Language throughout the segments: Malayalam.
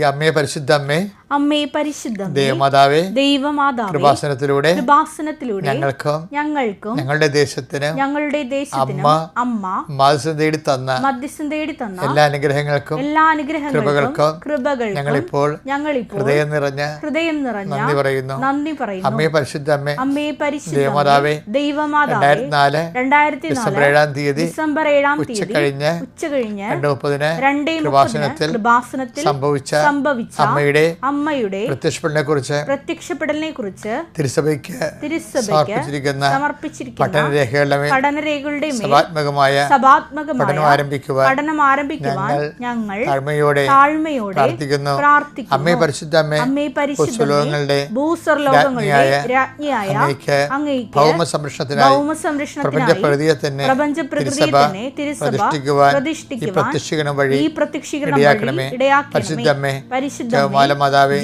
അമ്മേ പരിശുദ്ധ അമ്മേ, അമ്മേ പരിശുദ്ധ ദൈവമാതാവേ, കൃപാസനത്തിലൂടെ ഞങ്ങൾക്കും ഞങ്ങളുടെ ദേശത്തിനും അമ്മ മധ്യസ്ഥം തേടി തന്ന എല്ലാ അനുഗ്രഹങ്ങൾക്കും കൃപകൾക്കും ഞങ്ങളിപ്പോൾ ഹൃദയം നിറഞ്ഞ നന്ദി പറയുന്നു. അമ്മേ പരിശുദ്ധ അമ്മേ, ദൈവമാതാവേ, 2004 ഡിസംബർ 7-ാം തീയതി ഉച്ച കഴിഞ്ഞ് 2:30 കൃപാസനത്തിൽ സംഭവിച്ച അമ്മയുടെ പ്രത്യക്ഷപ്പെടലിനെ കുറിച്ച് തിരുസഭയ്ക്ക് സമർപ്പിച്ചിരിക്കുന്ന പഠനരേഖകളുടെ സഭാത്മകമായ പഠനം ആരംഭിക്കുവാൻ ഞങ്ങൾ താഴ്മയോടെ പ്രാർത്ഥിക്കുന്നു. അമ്മേ പരിശുദ്ധ അമ്മേ, ഭൂസ്വർലോകങ്ങളുടെ രാജ്ഞിയായ അങ്ങേയ്ക്ക് ഭൗമ സംരക്ഷണത്തിനായി പ്രപഞ്ച പ്രകൃതിയെ തന്നെ തിരുസഭ പ്രതിഷ്ഠിക്കുവാൻ ഈ പ്രത്യക്ഷീകരണം വഴി ഇടയാക്കണമേ. പരിശുദ്ധ അമ്മേ, ജപമാല മാതാവേ,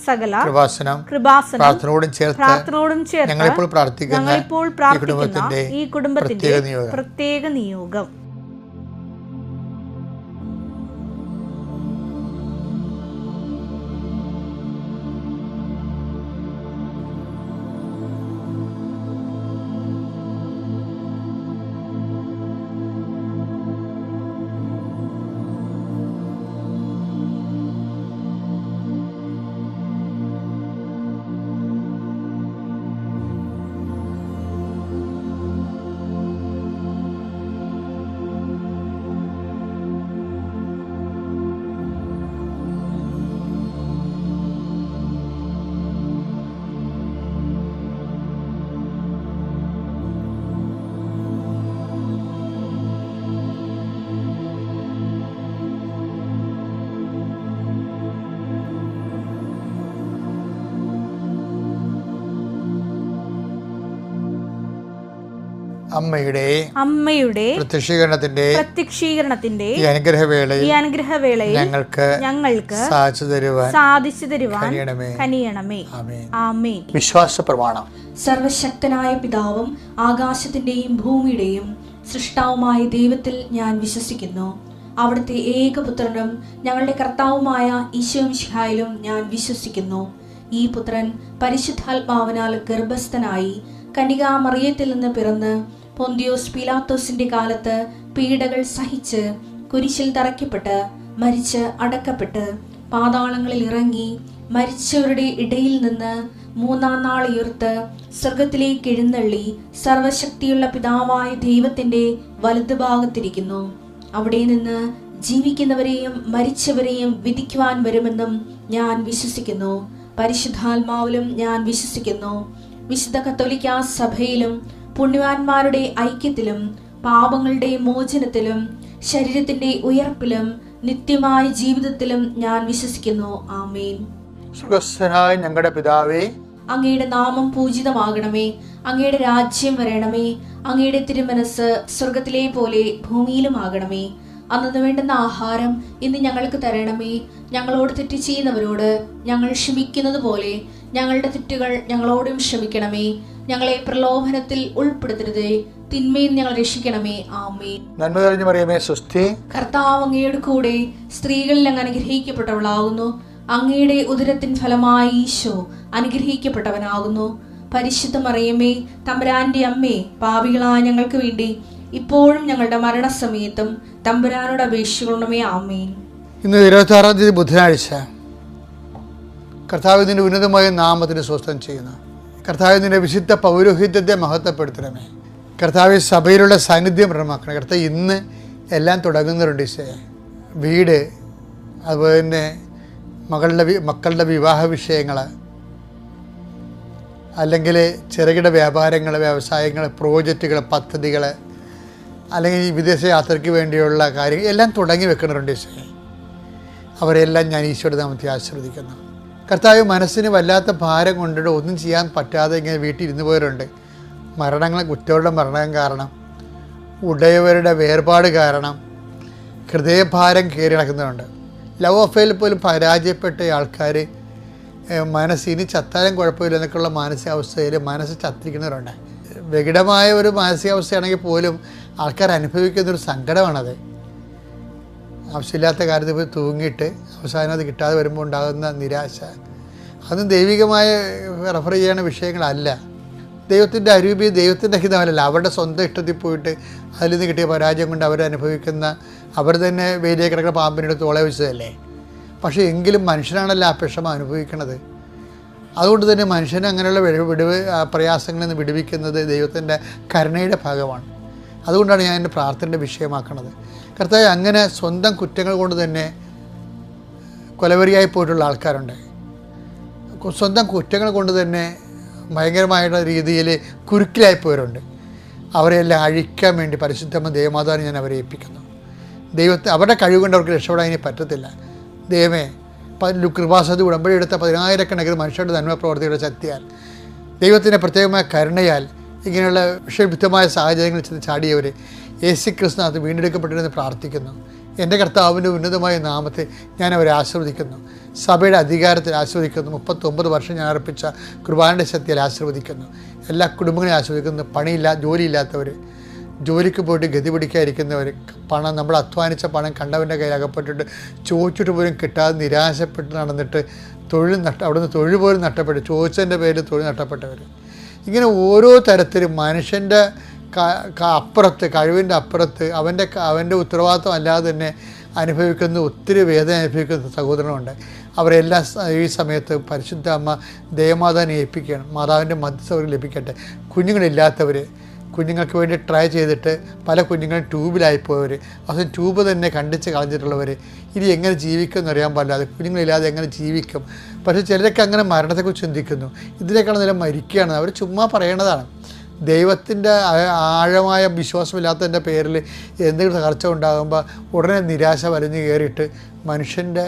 സകല കൃപാസനം പ്രാർത്ഥനയോടും ചേർത്ത് ഞങ്ങളിപ്പോൾ പ്രാർത്ഥിക്കുന്ന ഈ കുടുംബത്തിന്റെ പ്രത്യേക നിയോഗം. അമ്മയുടെ പ്രത്യക്ഷീകരണത്തിന്റെ ഈ അനുഗ്രഹവേളയിൽ ഞങ്ങൾക്ക് സാധിച്ചു തരുവാൻ കനിയണമേ. ആമേൻ. വിശ്വാസ പ്രമാണം. സർവശക്തനായ പിതാവും ആകാശത്തിന്റെയും ഭൂമിയുടെയും സൃഷ്ടാവുമായ ദൈവത്തിൽ ഞാൻ വിശ്വസിക്കുന്നു. അവിടുത്തെ ഏകപുത്രനും ഞങ്ങളുടെ കർത്താവുമായ ഈശോ മിശിഹായിലും ഞാൻ വിശ്വസിക്കുന്നു. ഈ പുത്രൻ പരിശുദ്ധാത്മാവിനാൽ ഗർഭസ്ഥനായി കന്യകാമറിയത്തിൽ നിന്ന് പിറന്ന് പൊന്തിയോസ് പീലാത്തോസിന്റെ കാലത്ത് പീഡകൾ സഹിച്ച് കുരിശിൽ തറയ്ക്കപ്പെട്ട് മരിച്ച് അടക്കപ്പെട്ട് പാതാളങ്ങളിൽ ഇറങ്ങി മരിച്ചവരുടെ ഇടയിൽ നിന്ന് 3-ാം നാൾ ഉയർത്ത് സ്വർഗത്തിലേക്ക് എഴുന്നള്ളി സർവശക്തിയുള്ള പിതാവായ ദൈവത്തിന്റെ വലതുഭാഗത്തിരിക്കുന്നു. അവിടെ നിന്ന് ജീവിക്കുന്നവരെയും മരിച്ചവരെയും വിധിക്കുവാൻ വരുമെന്നും ഞാൻ വിശ്വസിക്കുന്നു. പരിശുദ്ധാത്മാവിലും ഞാൻ വിശ്വസിക്കുന്നു. വിശുദ്ധ കത്തോലിക്കാ സഭയിലും പുണ്യവാന്മാരുടെ ഐക്യത്തിലും പാപങ്ങളുടെ മോചനത്തിലും ശരീരത്തിന്റെ ഉയർപ്പിലും നിത്യമായ ജീവിതത്തിലും ഞാൻ വിശ്വസിക്കുന്നു. ആമേൻ. സ്വർഗ്ഗസ്ഥനായ ഞങ്ങളുടെ പിതാവേ, അങ്ങയുടെ നാമം പൂജിതമാകണമേ. അങ്ങയുടെ രാജ്യം വരണമേ. അങ്ങയുടെ തിരുമനസ് സ്വർഗത്തിലെ പോലെ ഭൂമിയിലും ആകണമേ. അന്നു വേണ്ടുന്ന ആഹാരം ഇന്ന് ഞങ്ങൾക്ക് തരണമേ. ഞങ്ങളോട് തെറ്റ് ചെയ്യുന്നവരോട് ഞങ്ങൾ ക്ഷമിക്കുന്നത് പോലെ ഞങ്ങളുടെ തെറ്റുകൾ ഞങ്ങളോടും ക്ഷമിക്കണമേ. ഞങ്ങളെ പ്രലോഭനത്തിൽ ഉൾപ്പെടുത്തരുതേ, തിന്മയിൽ ഞങ്ങൾ രക്ഷിക്കണമേ. ആമേൻ. നന്മ നിറഞ്ഞ മറിയമേ, സ്വസ്തി. കർത്താവ് അങ്ങയുടെ കൂടെ സ്ത്രീകളിൽ അങ്ങ് അനുഗ്രഹിക്കപ്പെട്ടവളാകുന്നു. അങ്ങയുടെ ഉദരത്തിൻ ഫലമായി ഈശോ അനുഗ്രഹിക്കപ്പെട്ടവനാകുന്നു. പരിശുദ്ധ മറിയമേ, തമ്പുരാന്റെ അമ്മേ, പാപികളായ ഞങ്ങൾക്ക് വേണ്ടി ഇപ്പോഴും ഞങ്ങളുടെ മരണസമയത്തും തമ്പുരാനോട് അപേക്ഷിക്കണമേ. ആമേൻ. ഇന്ന് 26-ാം തീയതി ബുധനാഴ്ച. കർത്താവ് നിന്റെ ഉന്നതമായ നാമത്തിന് സ്വസ്ഥം ചെയ്യുന്നു. കർത്താവ് നിന്റെ വിശുദ്ധ പൗരോഹിത്യത്തെ മഹത്വപ്പെടുത്തണമേ. കർത്താവ് സഭയിലുള്ള സാന്നിധ്യം പ്രകടമാക്കണം. കർത്താവ് ഇന്ന് എല്ലാം തുടങ്ങുന്നവരുണ്ട്. വീട്, അതുപോലെ തന്നെ മക്കളുടെ വിവാഹ വിഷയങ്ങൾ, അല്ലെങ്കിൽ ചെറുകിട വ്യാപാരങ്ങൾ, വ്യവസായങ്ങൾ, പ്രോജക്റ്റുകൾ, പദ്ധതികൾ, അല്ലെങ്കിൽ വിദേശ യാത്രയ്ക്ക് വേണ്ടിയുള്ള കാര്യങ്ങൾ എല്ലാം തുടങ്ങി വെക്കുന്നവരുണ്ട്. അവരെല്ലാം ഞാൻ ഈശോയുടെ നാമത്തിൽ ആശീർവദിക്കുന്നു. കർത്താവ് മനസ്സിന് വല്ലാത്ത ഭാരം കൊണ്ടിട്ട് ഒന്നും ചെയ്യാൻ പറ്റാതെ ഇങ്ങനെ വീട്ടിൽ ഇരുന്ന് പോയവരുണ്ട്. കുറ്റവരുടെ മരണം കാരണം, ഉടയവരുടെ വേർപാട് കാരണം ഹൃദയഭാരം കയറി നടക്കുന്നവരുണ്ട്. ലവ് അഫെയറിൽ പോലും പരാജയപ്പെട്ട ആൾക്കാർ മനസ്സിന് ചത്താലും കുഴപ്പമില്ല എന്നൊക്കെയുള്ള മാനസികാവസ്ഥയിൽ മനസ്സ് ചത്തിരിക്കുന്നവരുണ്ട്. വികടമായ ഒരു മാനസികാവസ്ഥയാണെങ്കിൽ പോലും ആൾക്കാർ അനുഭവിക്കുന്നൊരു സങ്കടമാണത്. ആവശ്യമില്ലാത്ത കാര്യത്തിൽ പോയി തൂങ്ങിയിട്ട് അവസാനം അത് കിട്ടാതെ വരുമ്പോൾ ഉണ്ടാകുന്ന നിരാശ, അതൊന്നും ദൈവികമായ റെഫർ ചെയ്യുന്ന വിഷയങ്ങളല്ല. ദൈവത്തിൻ്റെ അരൂപി ദൈവത്തിൻ്റെ ഹിതമല്ല. അവരുടെ സ്വന്തം ഇഷ്ടത്തിൽ പോയിട്ട് അതിൽ നിന്ന് കിട്ടിയ പരാജയം കൊണ്ട് അവരനുഭവിക്കുന്ന, അവർ തന്നെ വേലിയെ കിടക്കുന്ന പാമ്പിനെടുത്ത് ഓളെ വെച്ചതല്ലേ. പക്ഷേ എങ്കിലും മനുഷ്യനാണല്ലോ ആ വിഷമം അനുഭവിക്കുന്നത്. അതുകൊണ്ട് തന്നെ മനുഷ്യനെ അങ്ങനെയുള്ള പ്രയാസങ്ങളിൽ നിന്ന് വിടുവിക്കുന്നത് ദൈവത്തിൻ്റെ കരുണയുടെ ഭാഗമാണ്. അതുകൊണ്ടാണ് ഞാൻ എൻ്റെ പ്രാർത്ഥനയുടെ വിഷയമാക്കുന്നത്. കർത്താവേ, അങ്ങനെ സ്വന്തം കുറ്റങ്ങൾ കൊണ്ട് തന്നെ കൊലവെറിയായി പോയിട്ടുള്ള ആൾക്കാരുണ്ട്. സ്വന്തം കുറ്റങ്ങൾ കൊണ്ട് തന്നെ ഭയങ്കരമായിട്ടുള്ള രീതിയിൽ കുരുക്കിലായിപ്പോയവരുണ്ട്. അവരെല്ലാം അഴിക്കാൻ വേണ്ടി പരിശുദ്ധമ്മ ദേവമാതാവിനെ ഞാൻ അവരെ ഏൽപ്പിക്കുന്നു. അവരുടെ കഴിവ് കൊണ്ട് അവർക്ക് രക്ഷപ്പെടാൻ ഇനി പറ്റത്തില്ല. ദൈവമേ, കൃപാസതി ഉടമ്പടി എടുത്ത 10,000-കണക്കിന് മനുഷ്യരുടെ നന്മ പ്രവർത്തിയുടെ ശക്തിയാൽ, ദൈവത്തിൻ്റെ പ്രത്യേകമായ കരുണയാൽ ഇങ്ങനെയുള്ള വിഷയവിധമായ സാഹചര്യങ്ങളിൽ ചെന്ന് ചാടിയവർ യേശുക്രിസ്തുവിനകത്ത് വീണ്ടെടുക്കപ്പെട്ടിരുന്ന് പ്രാർത്ഥിക്കുന്നു. എൻ്റെ കർത്താവിൻ്റെ ഉന്നതമായ നാമത്തെ ഞാൻ അവരെ ആശീർവദിക്കുന്നു. സഭയുടെ അധികാരത്തിൽ ആശീർവദിക്കുന്നു. 39 വർഷം ഞാൻ അർപ്പിച്ച കുർബാനയുടെ ശക്തിയിൽ ആശീർവദിക്കുന്നു. എല്ലാ കുടുംബങ്ങളെയും ആശീർവദിക്കുന്നു. ജോലിയില്ലാത്തവർ, ജോലിക്ക് പോയിട്ട് ഗതി പിടിക്കാതിരിക്കുന്നവർ, പണം നമ്മൾ അധ്വാനിച്ച പണം കണ്ടവൻ്റെ കയ്യിൽ അകപ്പെട്ടിട്ട് ചോദിച്ചിട്ട് പോലും കിട്ടാതെ നിരാശപ്പെട്ട് നടന്നിട്ട് അവിടുന്ന് തൊഴിൽ പോലും നഷ്ടപ്പെട്ടു, ചോദിച്ചതിൻ്റെ പേരിൽ തൊഴിൽ നഷ്ടപ്പെട്ടവർ, ഇങ്ങനെ ഓരോ തരത്തിലും മനുഷ്യൻ്റെ അപ്പുറത്ത്, കഴിവിൻ്റെ അപ്പുറത്ത്, അവൻ്റെ ഉത്തരവാദിത്വം അല്ലാതെ തന്നെ അനുഭവിക്കുന്ന ഒത്തിരി വേദന അനുഭവിക്കുന്ന സഹോദരങ്ങളുണ്ട്. അവരെല്ലാം ഈ സമയത്ത് പരിശുദ്ധ അമ്മ ദേവമാതാവിനെ ഏൽപ്പിക്കുകയാണ്. മാതാവിൻ്റെ മധ്യസ്ഥ ലഭിക്കട്ടെ. കുഞ്ഞുങ്ങളില്ലാത്തവർ, കുഞ്ഞുങ്ങൾക്ക് വേണ്ടി ട്രൈ ചെയ്തിട്ട് പല കുഞ്ഞുങ്ങളും ട്യൂബിലായിപ്പോയവർ, അവസാനം ട്യൂബ് തന്നെ കണ്ടിച്ച് കളഞ്ഞിട്ടുള്ളവർ, ഇനി എങ്ങനെ ജീവിക്കുമെന്ന് അറിയാൻ പാടില്ലാതെ കുഞ്ഞുങ്ങളില്ലാതെ എങ്ങനെ ജീവിക്കും. പക്ഷേ ചിലരൊക്കെ അങ്ങനെ മരണത്തെക്കുറിച്ച് ചിന്തിക്കുന്നു. ഇതിനേക്കാൾ നേരം മരിക്കുകയാണ്. അവർ ചുമ്മാ പറയണതാണ്. ദൈവത്തിൻ്റെ ആഴമായ വിശ്വാസമില്ലാത്തതിൻ്റെ പേരിൽ എന്തെങ്കിലും തകർച്ച ഉണ്ടാകുമ്പോൾ ഉടനെ നിരാശ വലിഞ്ഞു കയറിയിട്ട് മനുഷ്യൻ്റെ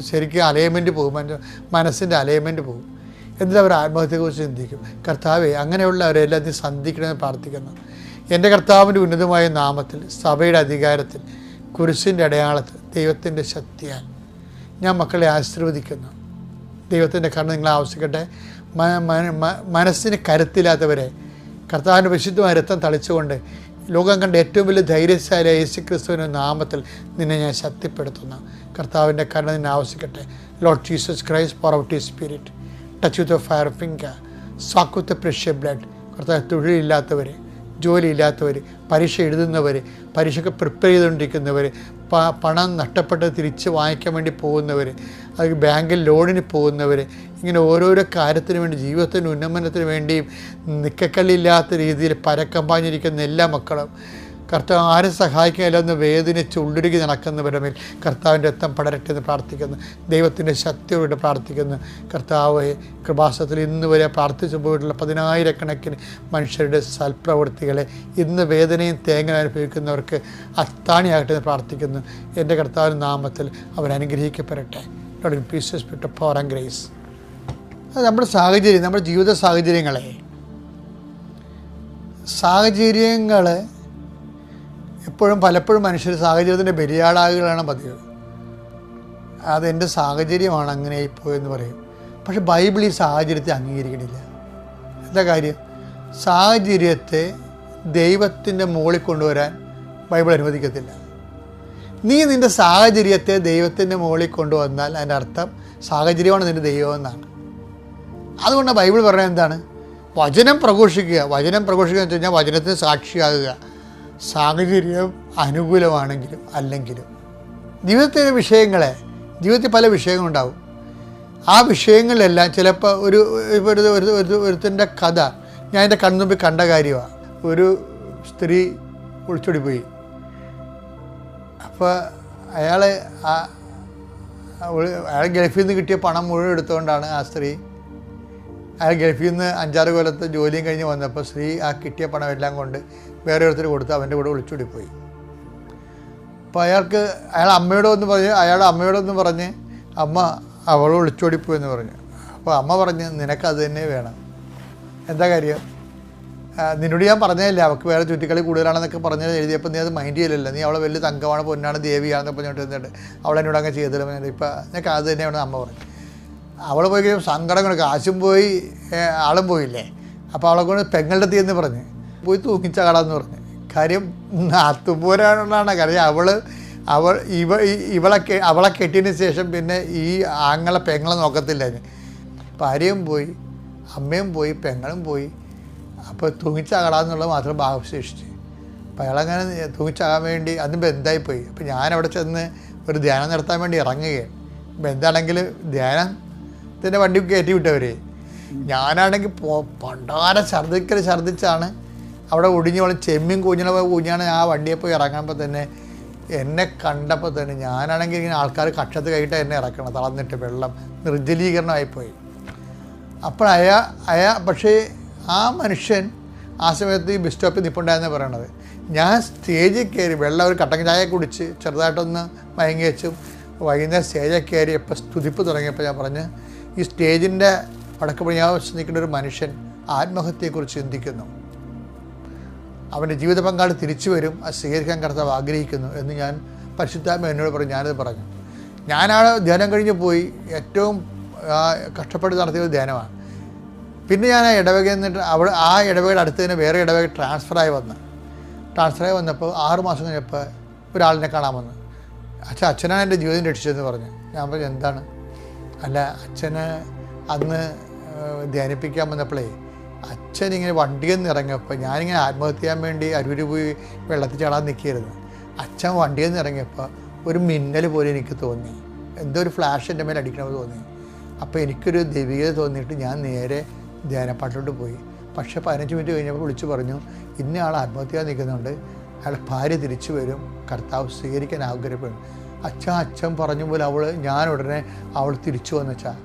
ശരിക്കും അലൈൻമെൻറ്റ് പോകും, മനസ്സിൻ്റെ അലൈൻമെൻറ്റ് പോകും. എന്നിട്ട് അവർ ആത്മഹത്യയെക്കുറിച്ച് ചിന്തിക്കും. കർത്താവെ, അങ്ങനെയുള്ളവരെല്ലാം നീ സന്ധിക്കണമെന്ന് പ്രാർത്ഥിക്കുന്നു. എൻ്റെ കർത്താവിൻ്റെ ഉന്നതമായ നാമത്തിൽ, സഭയുടെ അധികാരത്തിൽ, കുരിശിൻ്റെ അടയാളത്തിൽ, ദൈവത്തിൻ്റെ ശക്തിയാൽ ഞാൻ മക്കളെ ആശീർവദിക്കുന്നു. ദൈവത്തിൻ്റെ കരുണ നിങ്ങളെ ആവശ്യിക്കട്ടെ. മനസ്സിന് കരുത്തില്ലാത്തവരെ കർത്താവിൻ്റെ വിശുദ്ധമായ രക്തം തളിച്ചുകൊണ്ട് ലോകം കണ്ട ഏറ്റവും വലിയ ധൈര്യശാലിയായ യേശുക്രിസ്തുവിൻ്റെ നാമത്തിൽ നിന്നെ ഞാൻ ശക്തിപ്പെടുത്തുന്നു. കർത്താവിൻ്റെ കരുണ നിന്നെ ആവശ്യിക്കട്ടെ. Lord Jesus Christ, pour out His Spirit, touch with the fire finger, soak with the precious blood. കർത്താവ്, തൊഴിലില്ലാത്തവർ, ജോലിയില്ലാത്തവർ, പരീക്ഷ എഴുതുന്നവർ, പരീക്ഷയ്ക്ക് പ്രിപ്പയർ ചെയ്തുകൊണ്ടിരിക്കുന്നവർ, പണം നഷ്ടപ്പെട്ട് തിരിച്ച് വാങ്ങിക്കാൻ വേണ്ടി പോകുന്നവർ, അത് ബാങ്കിൽ ലോണിന് പോകുന്നവർ, ഇങ്ങനെ ഓരോരോ കാര്യത്തിന് വേണ്ടി, ജീവിതത്തിൻ്റെ ഉന്നമനത്തിന് വേണ്ടിയും നിക്കക്കല്ലില്ലാത്ത രീതിയിൽ പരക്കം പാഞ്ഞിരിക്കുന്ന എല്ലാ മക്കളും കർത്താവ് ആരും സഹായിക്കാനില്ലെന്ന് വേദനിച്ച് ഉള്ളുരുകി നടക്കുന്നവരുടെ മേൽ കർത്താവിൻ്റെ രക്തം പടരട്ടെ എന്ന് പ്രാർത്ഥിക്കുന്നു. ദൈവത്തിൻ്റെ ശക്തിയോടെ പ്രാർത്ഥിക്കുന്നു. കർത്താവ് കൃപാസനത്തിൽ ഇന്ന് വരെ പ്രാർത്ഥിച്ചു പോയിട്ടുള്ള 10,000-കണക്കിന് മനുഷ്യരുടെ സൽപ്രവൃത്തികളെ ഇന്ന് വേദനയും തേങ്ങ അനുഭവിക്കുന്നവർക്ക് അത്താണിയാകട്ടെ എന്ന് പ്രാർത്ഥിക്കുന്നു. എൻ്റെ കർത്താവിൻ്റെ നാമത്തിൽ അവരനുഗ്രഹിക്കപ്പെടട്ടെ. പീസസ് വിട്ട് പവർ ആൻഡ് ഗ്രേസ്. അത് നമ്മുടെ സാഹചര്യം, നമ്മുടെ ജീവിത സാഹചര്യങ്ങൾ എപ്പോഴും പലപ്പോഴും മനുഷ്യർ സാഹചര്യത്തിൻ്റെ ബലിയാടാകുകയാണ് പതിവ്. അതെൻ്റെ സാഹചര്യമാണ് അങ്ങനെ ആയിപ്പോയെന്ന് പറയും. പക്ഷെ ബൈബിൾ ഈ സാഹചര്യത്തെ അംഗീകരിക്കണില്ല. എന്താ കാര്യം? സാഹചര്യത്തെ ദൈവത്തിൻ്റെ മുകളിൽ കൊണ്ടുവരാൻ ബൈബിൾ അനുവദിക്കത്തില്ല. നീ നിൻ്റെ സാഹചര്യത്തെ ദൈവത്തിൻ്റെ മുകളിൽ കൊണ്ടുവന്നാൽ അതിൻ്റെ അർത്ഥം സാഹചര്യമാണ് നിൻ്റെ ദൈവമെന്നാണ്. അതുകൊണ്ട് ബൈബിൾ പറയുന്നത് എന്താണ്? വചനം പ്രഘോഷിക്കുക. വചനം പ്രഘോഷിക്കുക എന്ന് വെച്ച് കഴിഞ്ഞാൽ വചനത്തിന് സാക്ഷിയാകുക. സാഹചര്യം അനുകൂലമാണെങ്കിലും അല്ലെങ്കിലും ജീവിതത്തിലെ ജീവിതത്തിൽ പല വിഷയങ്ങളുണ്ടാവും. ആ വിഷയങ്ങളിലെല്ലാം ചിലപ്പോൾ ഒരുത്തിൻ്റെ കഥ ഞാൻ എൻ്റെ കൺമുമ്പിൽ കണ്ട കാര്യമാണ്. ഒരു സ്ത്രീ ഒളിച്ചോടി പോയി. അപ്പോൾ അയാൾ ഗൾഫിൽ നിന്ന് കിട്ടിയ പണം മുഴുവൻ എടുത്തുകൊണ്ടാണ് അയാൾ ഗൾഫിൽ നിന്ന് 5-6 കൊല്ലത്തെ ജോലിയും കഴിഞ്ഞ് വന്നപ്പോൾ സ്ത്രീ ആ കിട്ടിയ പണം എല്ലാം കൊണ്ട് വേറെ ഒരുത്തർ കൊടുത്ത് അവൻ്റെ കൂടെ ഒളിച്ചോടി പോയി. അപ്പോൾ അയാളുടെ അമ്മയോടൊന്ന് പറഞ്ഞ് അമ്മ അവൾ ഒളിച്ചോടിപ്പോയി എന്ന് പറഞ്ഞു. അപ്പോൾ അമ്മ പറഞ്ഞ് നിനക്കത് തന്നെ വേണം. എന്താ കാര്യം? നിന്നോട് ഞാൻ പറഞ്ഞതല്ലേ അവൾക്ക് വേറെ ചുറ്റിക്കളി കൂടുതലാണെന്നൊക്കെ പറഞ്ഞ് എഴുതിയപ്പോൾ നീ അത് മൈൻഡ് ചെയ്യലല്ലോ. നീ അവളെ വലിയ തങ്കമാണ്, പൊന്നാണ്, ദേവിയാണെന്ന് പറഞ്ഞിട്ട് എന്നിട്ട് അവളെന്നോട് അങ്ങ് ചെയ്തില്ല. ഇപ്പം നിനക്ക് അത് തന്നെയാണ് അമ്മ പറഞ്ഞു. അവൾ പോയി കഴിയുമ്പോൾ സങ്കടം കൊണ്ട് കാശും പോയി ആളും പോയില്ലേ. അപ്പോൾ അവളെ കൊണ്ട് പെങ്ങളുടെ തീ എന്ന് പറഞ്ഞ് പോയി തൂങ്ങിച്ചകടാന്ന് പറഞ്ഞ്. കാര്യം നാത്തുപോരാണെന്നാണ്. കാര്യം അവൾ അവളെ കെട്ടിയതിന് ശേഷം പിന്നെ ഈ ആങ്ങളെ പെങ്ങളെ നോക്കത്തില്ല. ഭാര്യയും പോയി, അമ്മയും പോയി, പെങ്ങളും പോയി. അപ്പോൾ തൂങ്ങിച്ചാകടാന്നുള്ളത് മാത്രം ഭാവശേഷിച്ച്. അപ്പോൾ അയാളങ്ങനെ തൂങ്ങിച്ചാകാൻ വേണ്ടി അതും ബന്ധായിപ്പോയി. അപ്പോൾ ഞാനവിടെ ചെന്ന് ഒരു ധ്യാനം നടത്താൻ വേണ്ടി ഇറങ്ങുകയാണ്. അപ്പോൾ എന്താണെങ്കിൽ ധ്യാനത്തിൻ്റെ വണ്ടി കയറ്റി വിട്ടവർ. ഞാനാണെങ്കിൽ പണ്ടാരം ഛർദ്ദിച്ചാണ് അവിടെ ഒടിഞ്ഞോളം ചെമ്മീൻ കുഞ്ഞാണ് ആ വണ്ടിയെ പോയി ഇറങ്ങുമ്പോൾ തന്നെ എന്നെ കണ്ടപ്പോൾ തന്നെ ഞാനാണെങ്കിൽ ഇങ്ങനെ ആൾക്കാർ കക്ഷത്ത് കൈയിട്ട് എന്നെ ഇറക്കണം, തളർന്നിട്ട് വെള്ളം നിർജ്ജലീകരണമായിപ്പോയി. അപ്പോൾ പക്ഷേ ആ മനുഷ്യൻ ആ സമയത്ത് ഈ ബസ് സ്റ്റോപ്പിൽ നിൽപ്പുണ്ടായെന്ന് പറയണത്. ഞാൻ സ്റ്റേജിൽ കയറി വെള്ളം ഒരു കട്ടൻ ചായ കുടിച്ച് ചെറുതായിട്ടൊന്ന് മയങ്ങി വെച്ചും വൈകുന്നേരം സ്റ്റേജിൽ കയറിയപ്പോൾ സ്തുതിപ്പ് തുടങ്ങിയപ്പോൾ ഞാൻ പറഞ്ഞ് ഈ സ്റ്റേജിൻ്റെ വടക്ക് പടിഞ്ഞാറ് നിൽക്കുന്ന ഒരു മനുഷ്യൻ ആത്മഹത്യയെക്കുറിച്ച് ചിന്തിക്കുന്നു, അവൻ്റെ ജീവിത പങ്കാളി തിരിച്ചു വരും, അത് സ്വീകരിക്കാൻ കർത്താവ് ആഗ്രഹിക്കുന്നു എന്ന് ഞാൻ പരിശുദ്ധാത്മ എന്നോട് പറഞ്ഞു. ഞാനത് പറഞ്ഞു. ഞാനാ ധ്യാനം കഴിഞ്ഞ് പോയി ഏറ്റവും കഷ്ടപ്പെട്ട് നടത്തിയ ഒരു ധ്യാനമാണ്. പിന്നെ ഞാൻ ആ ഇടവകയിൽ നിന്നിട്ട് ആ ഇടവകയുടെ അടുത്ത് തന്നെ വേറെ ഇടവക ട്രാൻസ്ഫറായി വന്നപ്പോൾ 6 മാസം കഴിഞ്ഞപ്പോൾ ഒരാളിനെ കാണാൻ വന്നു. അച്ഛനാണ് എൻ്റെ ജീവിതം രക്ഷിച്ചതെന്ന് പറഞ്ഞു. ഞാൻ പറഞ്ഞു എന്താണ്? അല്ല, അച്ഛന് അന്ന് ധ്യാനിപ്പിക്കാൻ വന്നപ്പോഴേ അച്ഛനിങ്ങനെ വണ്ടിയിൽ നിന്ന് ഇറങ്ങിയപ്പോൾ ഞാനിങ്ങനെ ആത്മഹത്യ ചെയ്യാൻ വേണ്ടി അരൂര് പോയി വെള്ളത്തിൽ ചാടാൻ നിൽക്കുകയായിരുന്നു. അച്ഛൻ വണ്ടിയിൽ നിന്ന് ഇറങ്ങിയപ്പോൾ ഒരു മിന്നൽ പോലെ എനിക്ക് തോന്നി, എന്തോ ഒരു ഫ്ലാഷ് എൻ്റെ മേലെ അടിക്കണമെന്ന് തോന്നി. അപ്പോൾ എനിക്കൊരു ദൈവികത തോന്നിയിട്ട് ഞാൻ നേരെ ധ്യാനപ്പാട്ടിലോട്ട് പോയി. പക്ഷേ 15 മിനിറ്റ് കഴിഞ്ഞപ്പോൾ വിളിച്ചു പറഞ്ഞു, ഇന്ന ആൾ ആത്മഹത്യ ചെയ്യാൻ നിൽക്കുന്നുണ്ട്, അയാൾ ഭാര്യ തിരിച്ചു വരും, കർത്താവ് സ്വീകരിക്കാൻ ആഗ്രഹപ്പെടും. അച്ഛൻ പറഞ്ഞ പോലെ ഞാൻ ഉടനെ അവൾ തിരിച്ചു വന്നുവെച്ചാൽ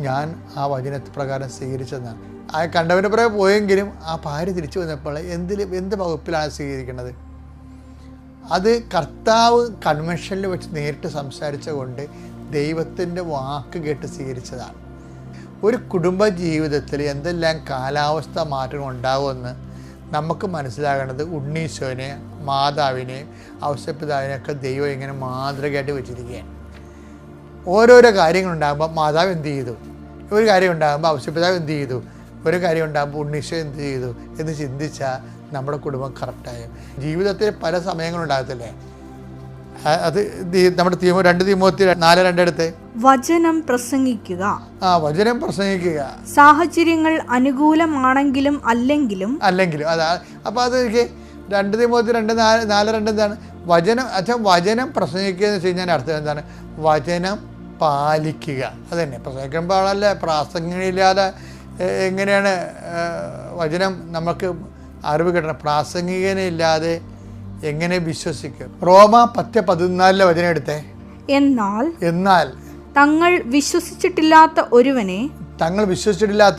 ഞാൻ ആ വചനപ്രകാരം സ്വീകരിച്ചതെന്നാണ്. ആ കണ്ടവൻ്റെ പുറകെ പോയെങ്കിലും ആ ഭാര്യ തിരിച്ചു വന്നപ്പോൾ എന്ത് വകുപ്പിലാണ് സ്വീകരിക്കുന്നത്? അത് കർത്താവ് കൺവെൻഷനിൽ വെച്ച് നേരിട്ട് സംസാരിച്ച കൊണ്ട് ദൈവത്തിൻ്റെ വാക്ക് കേട്ട് സ്വീകരിച്ചതാണ്. ഒരു കുടുംബ ജീവിതത്തിൽ എന്തെല്ലാം കാലാവസ്ഥ മാറ്റം ഉണ്ടാകുമെന്ന് നമുക്ക് മനസ്സിലാകേണ്ടത് ഉണ്ണീശോനെയും മാതാവിനെയും ഔസേപ്പിതാവിനെയൊക്കെ ദൈവം ഇങ്ങനെ മാതൃകയായിട്ട് വെച്ചിരിക്കുകയാണ്. ഓരോരോ കാര്യങ്ങളുണ്ടാകുമ്പോൾ മാതാവ് എന്ത് ചെയ്തു, ഒരു കാര്യം ഉണ്ടാകുമ്പോൾ ഔസേപ്പിതാവ് എന്ത് ചെയ്തു, ഒരു കാര്യം ഉണ്ടാകുമ്പോൾ ഉണ്ണീശോ എന്ത് ചെയ്തു എന്ന് ചിന്തിച്ചാൽ നമ്മുടെ കുടുംബം കറക്റ്റായും. ജീവിതത്തിൽ പല സമയങ്ങളുണ്ടാകത്തില്ലേ? അത് നമ്മുടെ 2 തീമോത്തി 4:2 എടുത്ത് വചനം പ്രസംഗിക്കുക. വചനം പ്രസംഗിക്കുക. സാഹചര്യങ്ങൾ അനുകൂലമാണെങ്കിലും അല്ലെങ്കിലും അതാ. അപ്പോൾ അത് 2 തീമോത്തി 4:2 എന്താണ്? വചനം പ്രസംഗിക്കുക എന്ന് വെച്ച് കഴിഞ്ഞാൽ അർത്ഥം എന്താണ്? വചനം പാലിക്കുക. അതന്നെ പ്രസംഗിക്കുമ്പോൾ ആളല്ല, പ്രാസംഗികയില്ലാതെ എങ്ങനെയാണ് വചനം നമുക്ക് അറിവ് കിട്ടണം? പ്രാസംഗികനില്ലാതെ എങ്ങനെ വിശ്വസിക്കും? റോമ 10:14 വചനം എടുത്തേ. എന്നാൽ തങ്ങൾ വിശ്വസിച്ചിട്ടില്ലാത്ത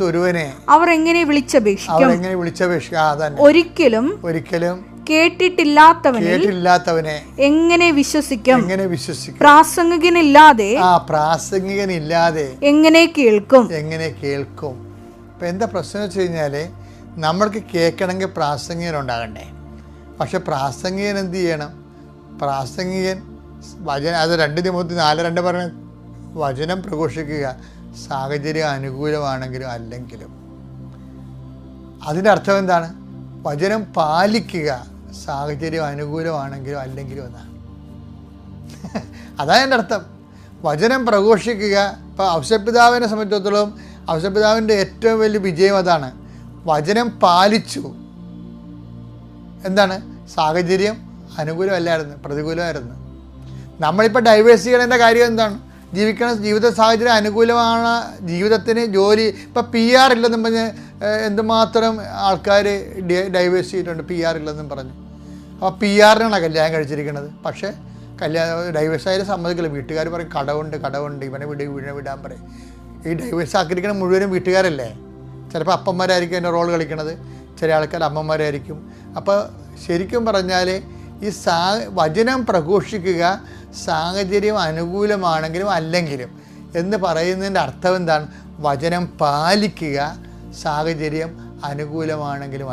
ഒരുവനെ അവർ എങ്ങനെ വിളിച്ചപേക്ഷിക്കും? ഒരിക്കലും കേട്ടിട്ടില്ലാത്തവനെ എങ്ങനെ വിശ്വസിക്കും? പ്രാസംഗികനില്ലാതെ എങ്ങനെ കേൾക്കും? ഇപ്പം എന്താ പ്രശ്നം വെച്ച് കഴിഞ്ഞാൽ നമ്മൾക്ക് കേൾക്കണമെങ്കിൽ പ്രാസംഗികൻ ഉണ്ടാകണ്ടേ. പക്ഷെ പ്രാസംഗികൻ എന്ത് ചെയ്യണം? പ്രാസംഗികൻ അത് 2 തീമോത്തി 4:2 പറഞ്ഞ വചനം പ്രഘോഷിക്കുക, സാഹചര്യം അനുകൂലമാണെങ്കിലും അല്ലെങ്കിലും. അതിൻ്റെ അർത്ഥം എന്താണ്? വചനം പാലിക്കുക, സാഹചര്യം അനുകൂലമാണെങ്കിലും അല്ലെങ്കിലും എന്നാണ്. അതാണ് എൻ്റെ അർത്ഥം. വചനം പ്രഘോഷിക്കുക. ഇപ്പോൾ ഔസേപ്പിതാവിനെ സംബന്ധിച്ചിടത്തോളം ഔസേപ്പിതാവിൻ്റെ ഏറ്റവും വലിയ വിജയം അതാണ്. വചനം പാലിച്ചു. എന്താണ്? സാഹചര്യം അനുകൂലമല്ലായിരുന്നു, പ്രതികൂലമായിരുന്നു. നമ്മളിപ്പോൾ ഡൈവേഴ്സ് ചെയ്യണതിൻ്റെ കാര്യം എന്താണ്? ജീവിത സാഹചര്യം അനുകൂലമാണ്, ജീവിതത്തിന് ജോലി. ഇപ്പോൾ PR ഇല്ലെന്നും പറഞ്ഞ് എന്തുമാത്രം ആൾക്കാർ ഡൈവേഴ്സ് ചെയ്തിട്ടുണ്ട്, PR ഇല്ലെന്നും പറഞ്ഞു. അപ്പോൾ PRനാണ് കല്യാണം കഴിച്ചിരിക്കുന്നത്. പക്ഷേ ഡൈവേഴ്സായാലും സമ്മതിക്കില്ല. വീട്ടുകാർ പറയും കടവുണ്ട്, ഇവനെ വിടാൻ പറയും. ഈ ഡൈവേഴ്സ് ആക്കിയിരിക്കണം മുഴുവനും വീട്ടുകാരല്ലേ. ചിലപ്പോൾ അപ്പന്മാരായിരിക്കും അതിൻ്റെ റോൾ കളിക്കണത്, ചില ആൾക്കാർ അമ്മമാരായിരിക്കും. അപ്പോൾ ശരിക്കും പറഞ്ഞാൽ ഈ വചനം പ്രഘോഷിക്കുക, സാഹചര്യം അനുകൂലമാണെങ്കിലും അല്ലെങ്കിലും എന്ന് പറയുന്നതിൻ്റെ അർത്ഥം എന്താണ്? വചനം പാലിക്കുക, സാഹചര്യം അനുകൂലമാണെങ്കിലും